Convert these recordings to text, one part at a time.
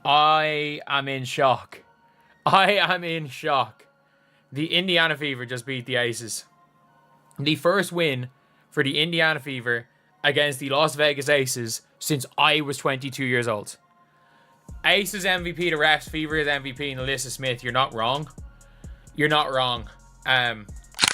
I am in shock. I am in shock. The Indiana Fever just beat the Aces. The first win for the Indiana Fever against the Las Vegas Aces since I was 22 years old. Aces MVP to refs, Fever's MVP, and Alyssa Smith. You're not wrong. You're not wrong.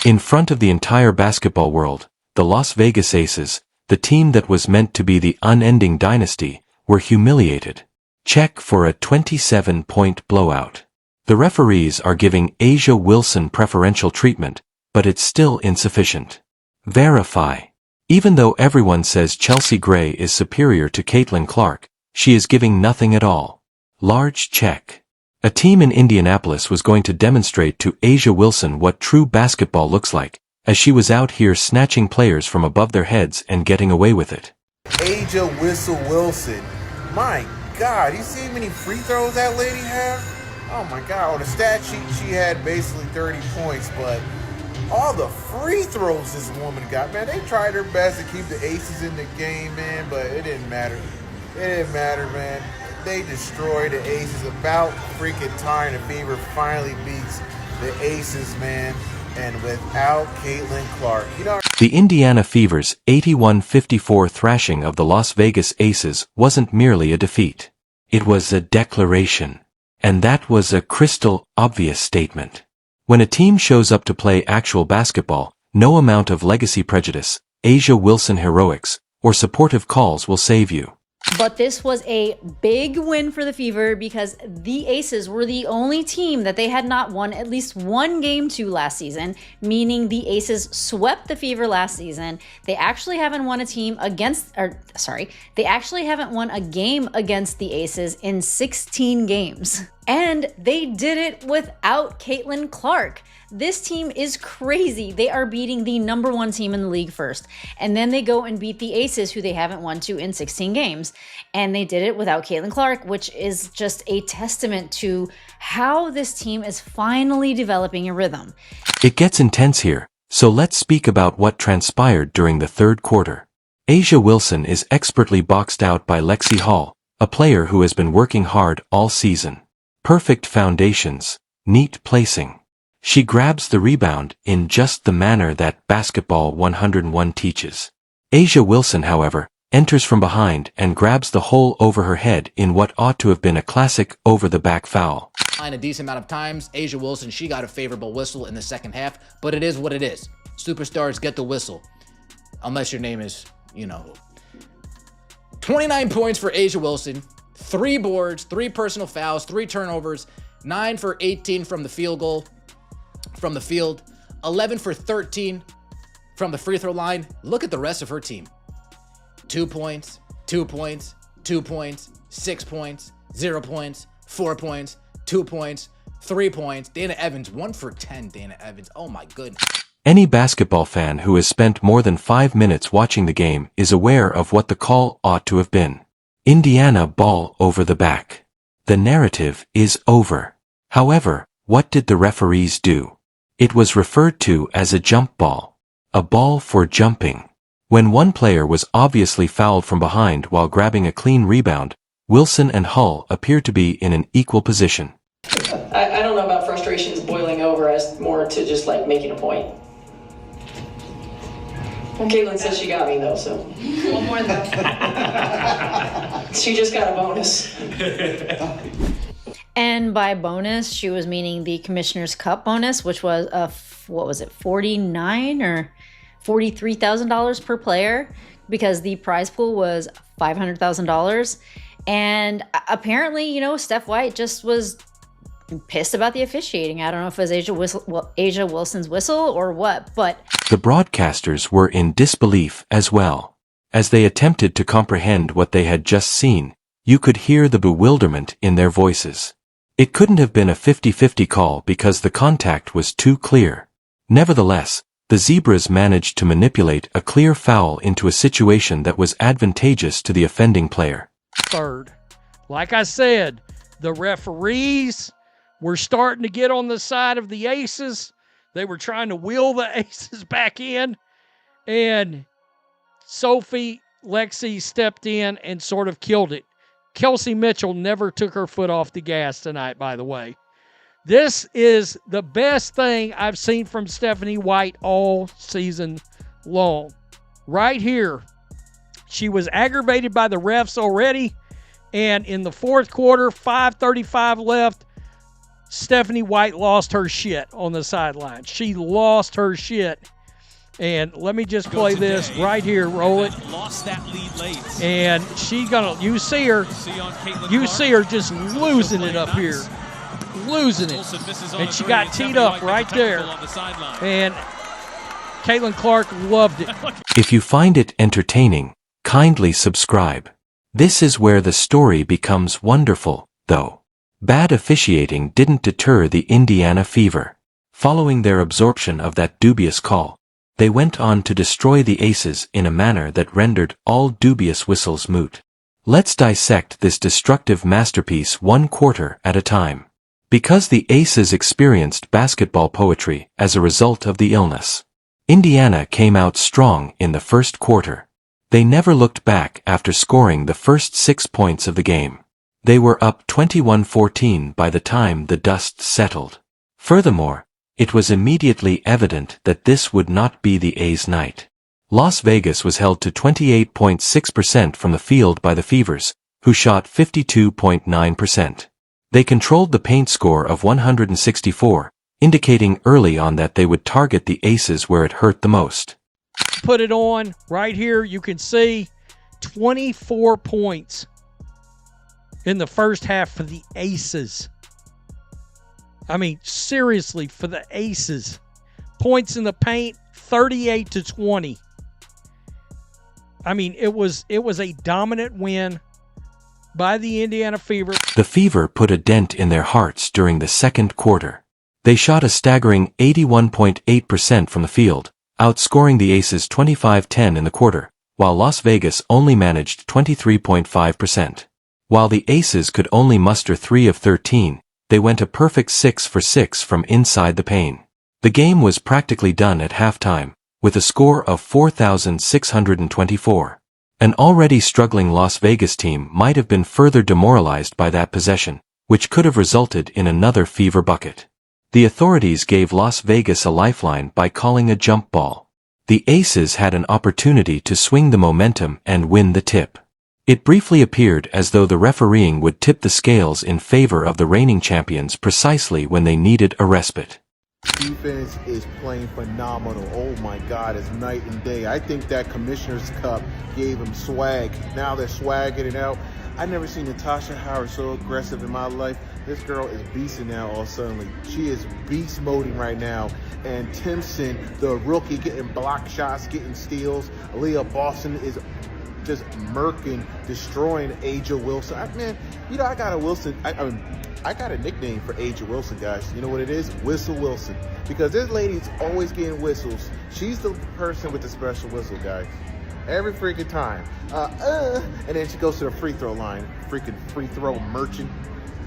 In front of the entire basketball world, the Las Vegas Aces, the team that was meant to be the unending dynasty, were humiliated. Check for a 27-point blowout. The referees are giving A'ja Wilson preferential treatment, but it's still insufficient. Verify. Even though everyone says Chelsea Gray is superior to Caitlin Clark, she is giving nothing at all. Large check. A team in Indianapolis was going to demonstrate to A'ja Wilson what true basketball looks like, as she was out here snatching players from above their heads and getting away with it. A'ja Wilson. My God, you see how many free throws that lady had? Oh my God, on the stat sheet she had basically 30 points, but all the free throws this woman got, man, they tried their best to keep the Aces in the game, man, but it didn't matter. It didn't matter, man. They destroyed the Aces. About freaking time the Fever finally beats the Aces, man, and without Caitlin Clark. You know, the Indiana Fever's 81-54 thrashing of the Las Vegas Aces wasn't merely a defeat. It was a declaration. And that was a crystal obvious statement. When a team shows up to play actual basketball, no amount of legacy prejudice, A'ja Wilson heroics, or supportive calls will save you. But this was a big win for the Fever because the Aces were the only team that they had not won at least one game to last season, meaning the Aces swept the Fever last season. They actually haven't won a game against the Aces in 16 games. And they did it without Caitlin Clark. This team is crazy. They are beating the #1 team in the league first. And then they go and beat the Aces, who they haven't won to in 16 games. And they did it without Caitlin Clark, which is just a testament to how this team is finally developing a rhythm. It gets intense here, so let's speak about what transpired during the third quarter. A'ja Wilson is expertly boxed out by Lexie Hall, a player who has been working hard all season. Perfect foundations, neat placing. She grabs the rebound in just the manner that Basketball 101 teaches. A'ja Wilson, however, enters from behind and grabs the hole over her head in what ought to have been a classic over-the-back foul. In a decent amount of times, A'ja Wilson, she got a favorable whistle in the second half, but it is what it is. Superstars get the whistle. Unless your name is, 29 points for A'ja Wilson, 3 boards, 3 personal fouls, 3 turnovers, 9 for 18 from the field goal, from the field, 11 for 13 from the free throw line. Look at the rest of her team. 2 points, 2 points, 2 points, 6 points, 0 points, 4 points, 2 points, 3 points. Dana Evans, 1 for 10, Dana Evans. Oh my goodness. Any basketball fan who has spent more than 5 minutes watching the game is aware of what the call ought to have been. Indiana ball over the back. The narrative is over. However, what did the referees do? It was referred to as a jump ball. A ball for jumping. When one player was obviously fouled from behind while grabbing a clean rebound, Wilson and Hull appeared to be in an equal position. I don't know about frustrations boiling over as more to just like making a point. Well, Caitlin says she got me though, so. One more though. She just got a bonus. And by bonus, she was meaning the Commissioner's Cup bonus, which was $49 or $43,000 per player, because the prize pool was $500,000. And apparently, Steph White just was pissed about the officiating. I don't know if it was A'ja Wilson's whistle or what, but the broadcasters were in disbelief as well. As they attempted to comprehend what they had just seen, you could hear the bewilderment in their voices. It couldn't have been a 50-50 call because the contact was too clear. Nevertheless, the Zebras managed to manipulate a clear foul into a situation that was advantageous to the offending player. Third, like I said, the referees were starting to get on the side of the Aces. They were trying to wheel the Aces back in, and Lexie stepped in and sort of killed it. Kelsey Mitchell never took her foot off the gas tonight, by the way. This is the best thing I've seen from Stephanie White all season long. Right here, she was aggravated by the refs already, and in the fourth quarter, 5:35 left, Stephanie White lost her shit on the sideline. She lost her shit. And let me just play this right here. Roll it. Lost that lead late. And she gonna, you see her just losing it up here. Losing it. And she got teed up right there. And Caitlin Clark loved it. If you find it entertaining, kindly subscribe. This is where the story becomes wonderful, though. Bad officiating didn't deter the Indiana Fever. Following their absorption of that dubious call, they went on to destroy the Aces in a manner that rendered all dubious whistles moot. Let's dissect this destructive masterpiece one quarter at a time. Because the Aces experienced basketball poetry as a result of the illness, Indiana came out strong in the first quarter. They never looked back after scoring the first 6 points of the game. They were up 21-14 by the time the dust settled. Furthermore, it was immediately evident that this would not be the A's night. Las Vegas was held to 28.6% from the field by the Fevers, who shot 52.9%. They controlled the paint score of 164, indicating early on that they would target the Aces where it hurt the most. Put it on right here. You can see 24 points in the first half for the Aces. I mean, seriously, for the Aces. Points in the paint, 38-20. I mean, it was a dominant win by the Indiana Fever. The Fever put a dent in their hearts during the second quarter. They shot a staggering 81.8% from the field, outscoring the Aces 25-10 in the quarter, while Las Vegas only managed 23.5%. While the Aces could only muster 3 of 13, they went a perfect 6 for 6 from inside the paint. The game was practically done at halftime, with a score of 4,624. An already struggling Las Vegas team might have been further demoralized by that possession, which could have resulted in another Fever bucket. The authorities gave Las Vegas a lifeline by calling a jump ball. The Aces had an opportunity to swing the momentum and win the tip. It briefly appeared as though the refereeing would tip the scales in favor of the reigning champions precisely when they needed a respite. Defense is playing phenomenal. Oh my God, it's night and day. I think that Commissioner's Cup gave them swag. Now they're swagging it out. I never seen Natasha Howard so aggressive in my life. This girl is beasting now all suddenly. She is beast moding right now. And Timpson, the rookie, getting block shots, getting steals. Aaliyah Boston is just murking, destroying Aja Wilson. I got a Wilson. I got a nickname for Aja Wilson, guys. You know what it is? Whistle Wilson. Because this lady's always getting whistles. She's the person with the special whistle, guys. Every freaking time. And then she goes to the free throw line. Freaking free throw merchant.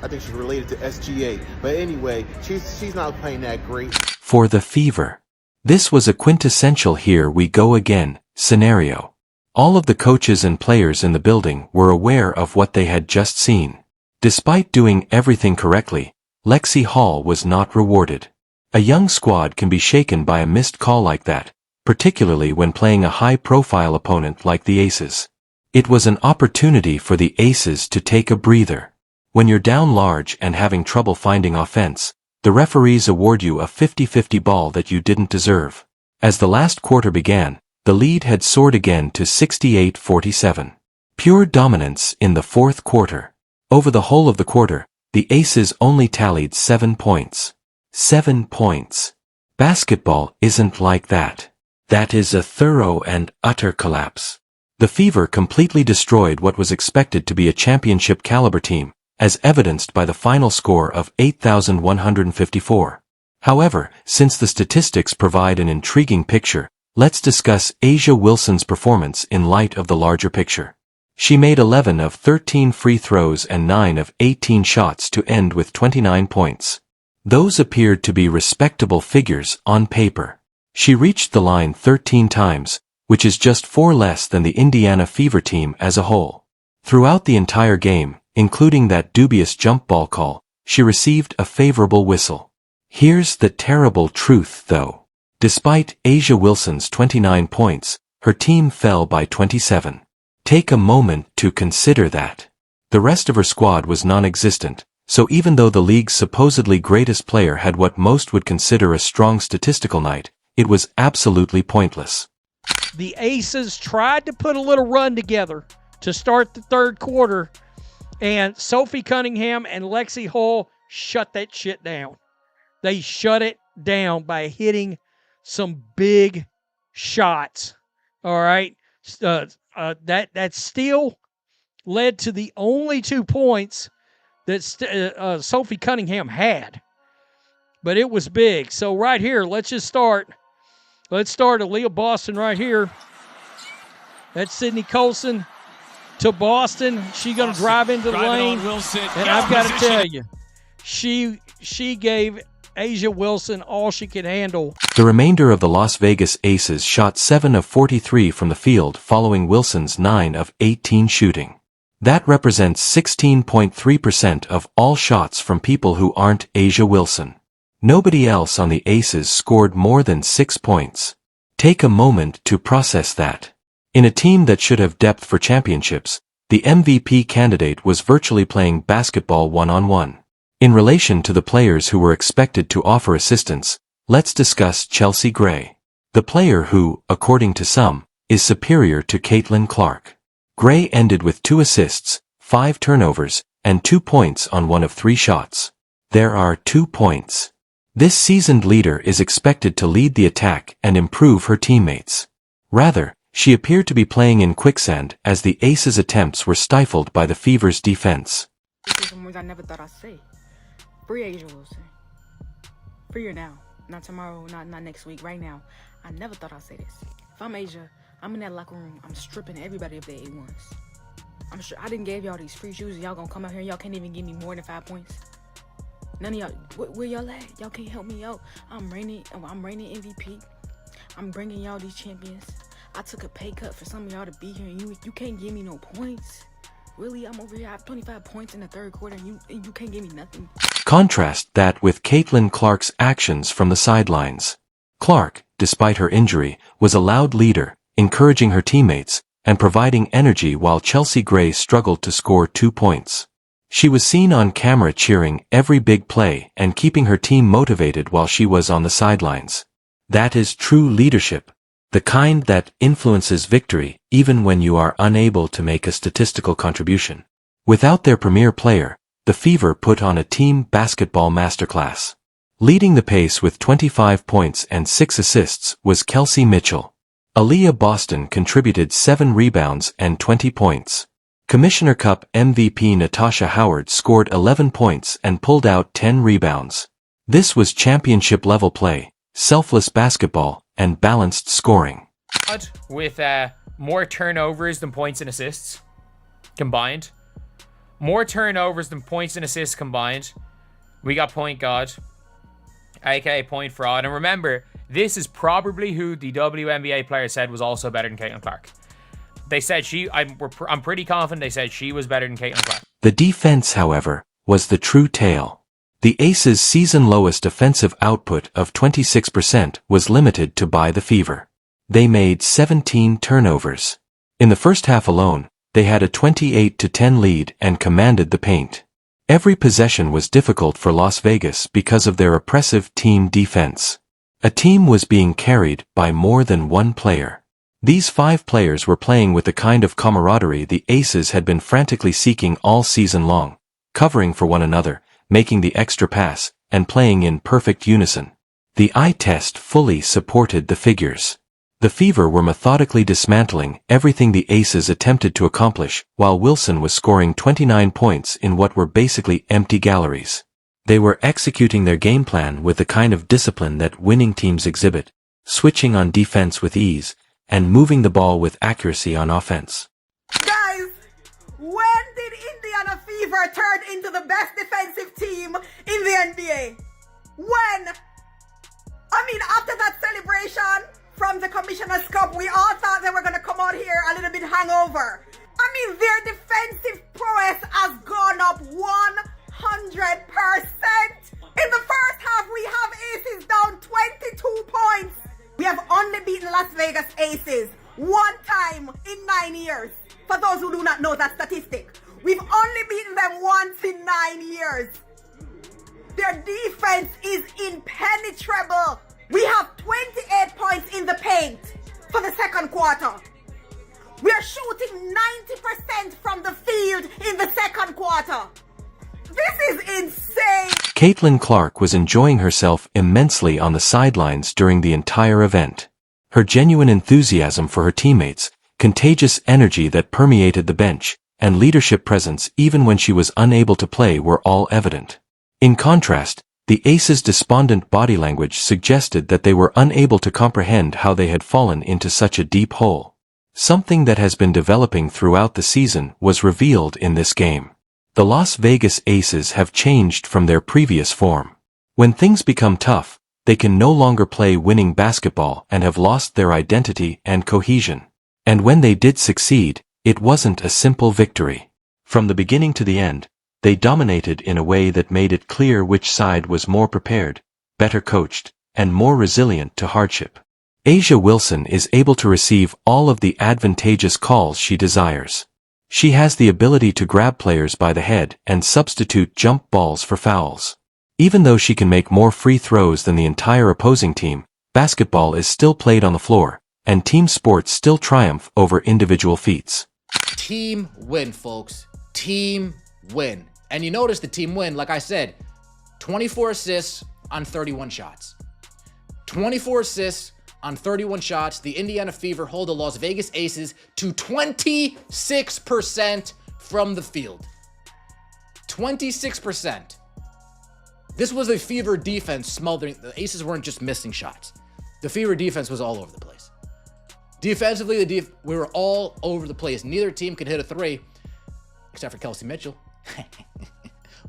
I think she's related to SGA. But anyway, she's not playing that great. For the Fever, this was a quintessential here we go again scenario. All of the coaches and players in the building were aware of what they had just seen. Despite doing everything correctly, Lexie Hall was not rewarded. A young squad can be shaken by a missed call like that, particularly when playing a high-profile opponent like the Aces. It was an opportunity for the Aces to take a breather. When you're down large and having trouble finding offense, the referees award you a 50-50 ball that you didn't deserve. As the last quarter began, the lead had soared again to 68-47. Pure dominance in the fourth quarter. Over the whole of the quarter, the Aces only tallied 7 points. 7 points. Basketball isn't like that. That is a thorough and utter collapse. The Fever completely destroyed what was expected to be a championship caliber team, as evidenced by the final score of 8,154. However, since the statistics provide an intriguing picture, let's discuss Aja Wilson's performance in light of the larger picture. She made 11 of 13 free throws and 9 of 18 shots to end with 29 points. Those appeared to be respectable figures on paper. She reached the line 13 times, which is just 4 less than the Indiana Fever team as a whole. Throughout the entire game, including that dubious jump ball call, she received a favorable whistle. Here's the terrible truth, though. Despite Asia Wilson's 29 points, her team fell by 27. Take a moment to consider that. The rest of her squad was non-existent, so even though the league's supposedly greatest player had what most would consider a strong statistical night, it was absolutely pointless. The Aces tried to put a little run together to start the third quarter, and Sophie Cunningham and Lexi Hull shut that shit down. They shut it down by hitting some big shots. All right? That steal led to the only 2 points that Sophie Cunningham had. But it was big. So right here, let's start Aaliyah Boston right here. That's Sydney Colson to Boston. She's going to drive into the lane. And I've got to tell you, she gave Asia Wilson all she could handle. The remainder of the Las Vegas Aces shot 7 of 43 from the field following Wilson's 9 of 18 shooting. That represents 16.3% of all shots from people who aren't Asia Wilson. Nobody else on the Aces scored more than 6 points. Take a moment to process that. In a team that should have depth for championships, the MVP candidate was virtually playing basketball one-on-one. In relation to the players who were expected to offer assistance, let's discuss Chelsea Gray. The player who, according to some, is superior to Caitlin Clark. Gray ended with 2 assists, 5 turnovers, and 2 points on 1 of 3 shots. There are 2 points. This seasoned leader is expected to lead the attack and improve her teammates. Rather, she appeared to be playing in quicksand as the Aces' attempts were stifled by the Fever's defense. This is some words I never thought I'd say. Free Asia Wilson. Free her now. Not tomorrow, not next week, right now. I never thought I'd say this. If I'm Asia, I'm in that locker room, I'm stripping everybody of their A1s. I'm sure I didn't give y'all these free shoes and y'all gonna come out here and y'all can't even give me more than 5 points. None of y'all, where y'all at? Y'all can't help me out. I'm reigning MVP. I'm bringing y'all these champions. I took a pay cut for some of y'all to be here and you can't give me no points. Really, I'm over here, I have 25 points in the third quarter and you can't give me nothing. Contrast that with Caitlin Clark's actions from the sidelines. Clark, despite her injury, was a loud leader, encouraging her teammates, and providing energy while Chelsea Gray struggled to score 2 points. She was seen on camera cheering every big play and keeping her team motivated while she was on the sidelines. That is true leadership, the kind that influences victory even when you are unable to make a statistical contribution. Without their premier player, the Fever put on a team basketball masterclass. Leading the pace with 25 points and 6 assists was Kelsey Mitchell. Aaliyah Boston contributed 7 rebounds and 20 points. Commissioner Cup MVP Natasha Howard scored 11 points and pulled out 10 rebounds. This was championship-level play, selfless basketball, and balanced scoring. With more turnovers than points and assists combined. More turnovers than points and assists combined. We got Point God, aka Point Fraud. And remember, this is probably who the WNBA player said was also better than Caitlin Clark. They said I'm pretty confident they said she was better than Caitlin Clark. The defense, however, was the true tale. The Aces' season-lowest offensive output of 26% was limited to by the Fever. They made 17 turnovers. In the first half alone, they had a 28-10 lead and commanded the paint. Every possession was difficult for Las Vegas because of their oppressive team defense. A team was being carried by more than one player. These 5 players were playing with the kind of camaraderie the Aces had been frantically seeking all season long, covering for one another, making the extra pass, and playing in perfect unison. The eye test fully supported the figures. The Fever were methodically dismantling everything the Aces attempted to accomplish, while Wilson was scoring 29 points in what were basically empty galleries. They were executing their game plan with the kind of discipline that winning teams exhibit, switching on defense with ease, and moving the ball with accuracy on offense. Guys, when did Indiana Fever turn into the best defensive team in the NBA? When? I mean, after that celebration from the Commissioner's Cup, we all thought they were going to come out here a little bit hungover. I mean, their defensive In the first half, we have Aces down 22 points. We have only beaten Las Vegas Aces one time in 9 years. For those who do not know that statistic, we've only beaten them once in 9 years. Their defense is impenetrable. We have 28 points in the paint for the second quarter. We are shooting 90% from the field in the second quarter. This is insane. Caitlin Clark was enjoying herself immensely on the sidelines during the entire event. Her genuine enthusiasm for her teammates, contagious energy that permeated the bench, and leadership presence even when she was unable to play were all evident. In contrast, the Aces' despondent body language suggested that they were unable to comprehend how they had fallen into such a deep hole. Something that has been developing throughout the season was revealed in this game. The Las Vegas Aces have changed from their previous form. When things become tough, they can no longer play winning basketball and have lost their identity and cohesion. And when they did succeed, it wasn't a simple victory. From the beginning to the end, they dominated in a way that made it clear which side was more prepared, better coached, and more resilient to hardship. A'ja Wilson is able to receive all of the advantageous calls she desires. She has the ability to grab players by the head and substitute jump balls for fouls. Even though she can make more free throws than the entire opposing team, basketball is still played on the floor, and team sports still triumph over individual feats. Team win, folks. Team win. And you notice the team win, like I said, 24 assists on 31 shots. 24 assists on 31 shots. The Indiana Fever hold the Las Vegas Aces to 26% from the field. 26%. This was a Fever defense smothering. The Aces weren't just missing shots. The Fever defense was all over the place. Defensively, we were all over the place. Neither team could hit a three, except for Kelsey Mitchell.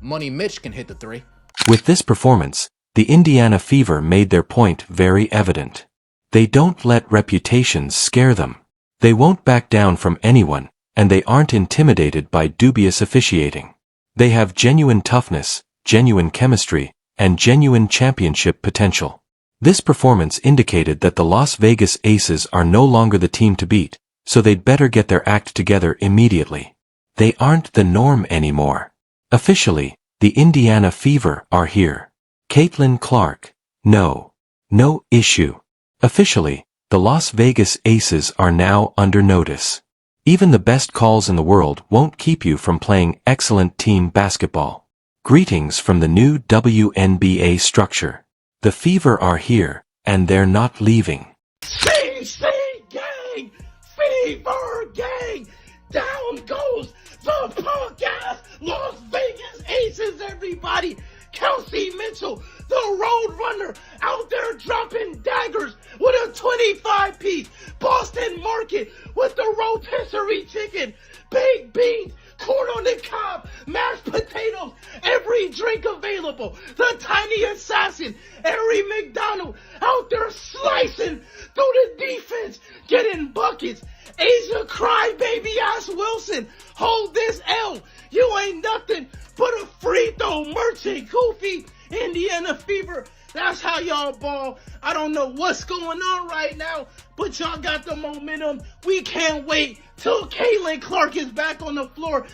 Money Mitch can hit the three. With this performance, the Indiana Fever made their point very evident. They don't let reputations scare them. They won't back down from anyone, and they aren't intimidated by dubious officiating. They have genuine toughness, genuine chemistry, and genuine championship potential. This performance indicated that the Las Vegas Aces are no longer the team to beat, so they'd better get their act together immediately. They aren't the norm anymore. Officially, the Indiana Fever are here. Caitlin Clark, no issue. Officially, the Las Vegas Aces are now under notice. Even the best calls in the world won't keep you from playing excellent team basketball. Greetings from the new WNBA structure. The Fever are here, and they're not leaving. CC gang! Fever gang! Down goes the punk-ass Las Vegas Aces, everybody! Kelsey Mitchell, the road runner, out there dropping daggers with a 25-piece Boston Market with the rotisserie chicken, baked beans, corn on the cob, mashed potatoes, every drink available. The tiny assassin, Harry McDonald, out there slicing through the defense, getting buckets. A'ja crybaby ass Wilson, hold this L. You ain't nothing but a free throw merchant, goofy. Indiana Fever, that's how y'all ball. I don't know what's going on right now, but y'all got the momentum. We can't wait till Caitlin Clark is back on the floor.